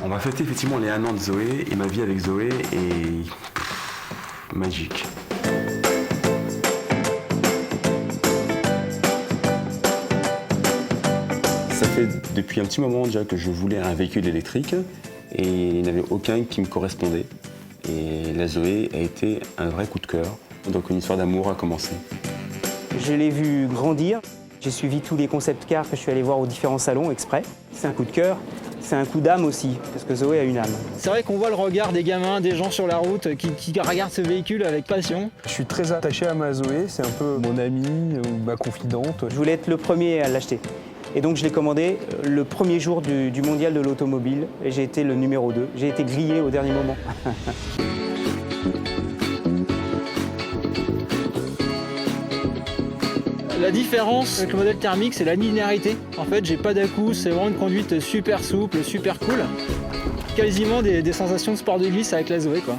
On va fêter effectivement les 1 an de Zoé et ma vie avec Zoé est magique. Ça fait depuis un petit moment déjà que je voulais un véhicule électrique et il n'y avait aucun qui me correspondait. Et la Zoé a été un vrai coup de cœur, donc une histoire d'amour a commencé. Je l'ai vu grandir, j'ai suivi tous les concept cars que je suis allé voir aux différents salons exprès. C'est un coup de cœur, c'est un coup d'âme aussi, parce que Zoé a une âme. C'est vrai qu'on voit le regard des gamins, des gens sur la route qui regardent ce véhicule avec passion. Je suis très attaché à ma Zoé, c'est un peu mon amie ou ma confidente. Je voulais être le premier à l'acheter. Et donc je l'ai commandé le premier jour du mondial de l'automobile et j'ai été le numéro 2. J'ai été grillé au dernier moment. La différence avec le modèle thermique, c'est la linéarité. En fait, j'ai pas d'à-coups, c'est vraiment une conduite super souple, super cool. Quasiment des sensations de sport de glisse avec la Zoé, quoi.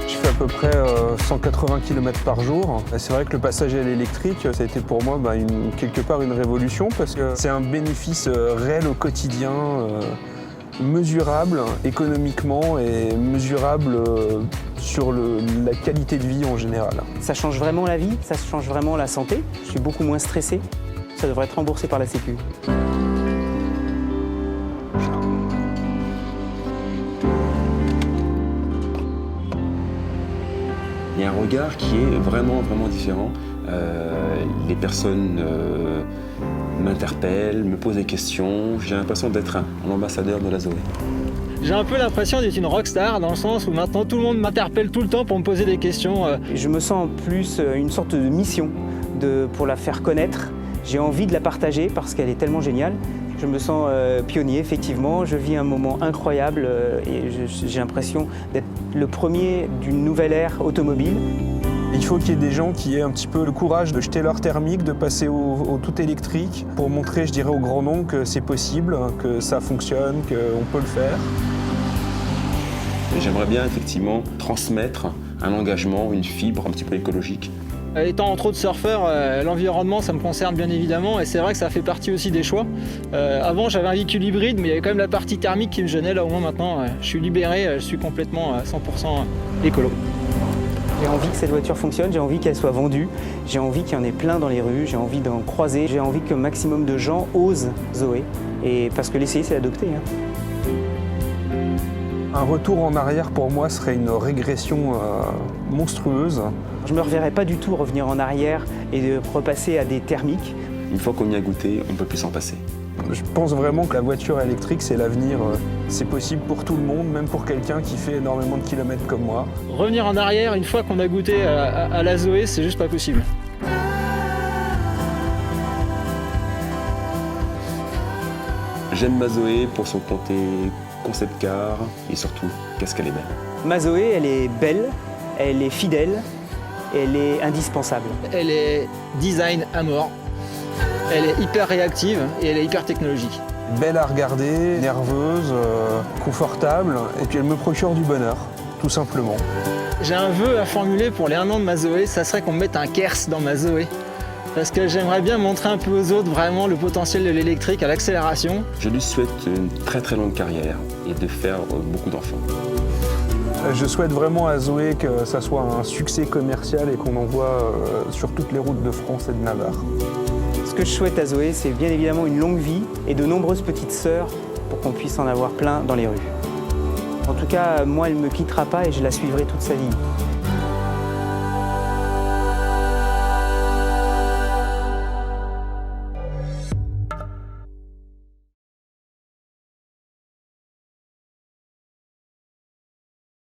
Je fais à peu près 180 km par jour. C'est vrai que le passage à l'électrique, ça a été pour moi quelque part une révolution parce que c'est un bénéfice réel au quotidien, mesurable économiquement et mesurable sur la qualité de vie en général. Ça change vraiment la vie, ça change vraiment la santé. Je suis beaucoup moins stressé. Ça devrait être remboursé par la Sécu. Il y a un regard qui est vraiment différent. Les personnes m'interpellent, me posent des questions. J'ai l'impression d'être un ambassadeur de la Zoé. J'ai un peu l'impression d'être une rockstar dans le sens où maintenant tout le monde m'interpelle tout le temps pour me poser des questions. Je me sens plus une sorte de mission pour la faire connaître. J'ai envie de la partager parce qu'elle est tellement géniale. Je me sens pionnier, effectivement. Je vis un moment incroyable et j'ai l'impression d'être le premier d'une nouvelle ère automobile. Il faut qu'il y ait des gens qui aient un petit peu le courage de jeter leur thermique, de passer au tout électrique pour montrer, je dirais, au grand nombre que c'est possible, que ça fonctionne, qu'on peut le faire. J'aimerais bien effectivement transmettre un engagement, une fibre un petit peu écologique. Étant entre autres surfeur, l'environnement ça me concerne bien évidemment et c'est vrai que ça fait partie aussi des choix. Avant j'avais un véhicule hybride mais il y avait quand même la partie thermique qui me gênait. Là au moins maintenant je suis libéré, je suis complètement 100% écolo. J'ai envie que cette voiture fonctionne, j'ai envie qu'elle soit vendue, j'ai envie qu'il y en ait plein dans les rues, j'ai envie d'en croiser, j'ai envie qu'un maximum de gens osent Zoé. Et parce que l'essayer c'est l'adopter. Un retour en arrière pour moi serait une régression monstrueuse. Je ne me reverrais pas du tout revenir en arrière et de repasser à des thermiques. Une fois qu'on y a goûté, on ne peut plus s'en passer. Je pense vraiment que la voiture électrique, c'est l'avenir. C'est possible pour tout le monde, même pour quelqu'un qui fait énormément de kilomètres comme moi. Revenir en arrière, une fois qu'on a goûté à la Zoé, c'est juste pas possible. J'aime ma Zoé pour son côté concept car et surtout, qu'est-ce qu'elle est belle. Ma Zoé, elle est belle, elle est fidèle, elle est indispensable. Elle est design à mort, elle est hyper réactive et elle est hyper technologique. Belle à regarder, nerveuse, confortable, et puis elle me procure du bonheur, tout simplement. J'ai un vœu à formuler pour les 1 an de ma Zoé, ça serait qu'on me mette un Kers dans ma Zoé. Parce que j'aimerais bien montrer un peu aux autres vraiment le potentiel de l'électrique à l'accélération. Je lui souhaite une très longue carrière et de faire beaucoup d'enfants. Je souhaite vraiment à Zoé que ça soit un succès commercial et qu'on en voit sur toutes les routes de France et de Navarre. Ce que je souhaite à Zoé, c'est bien évidemment une longue vie et de nombreuses petites sœurs pour qu'on puisse en avoir plein dans les rues. En tout cas, moi, elle ne me quittera pas et je la suivrai toute sa vie.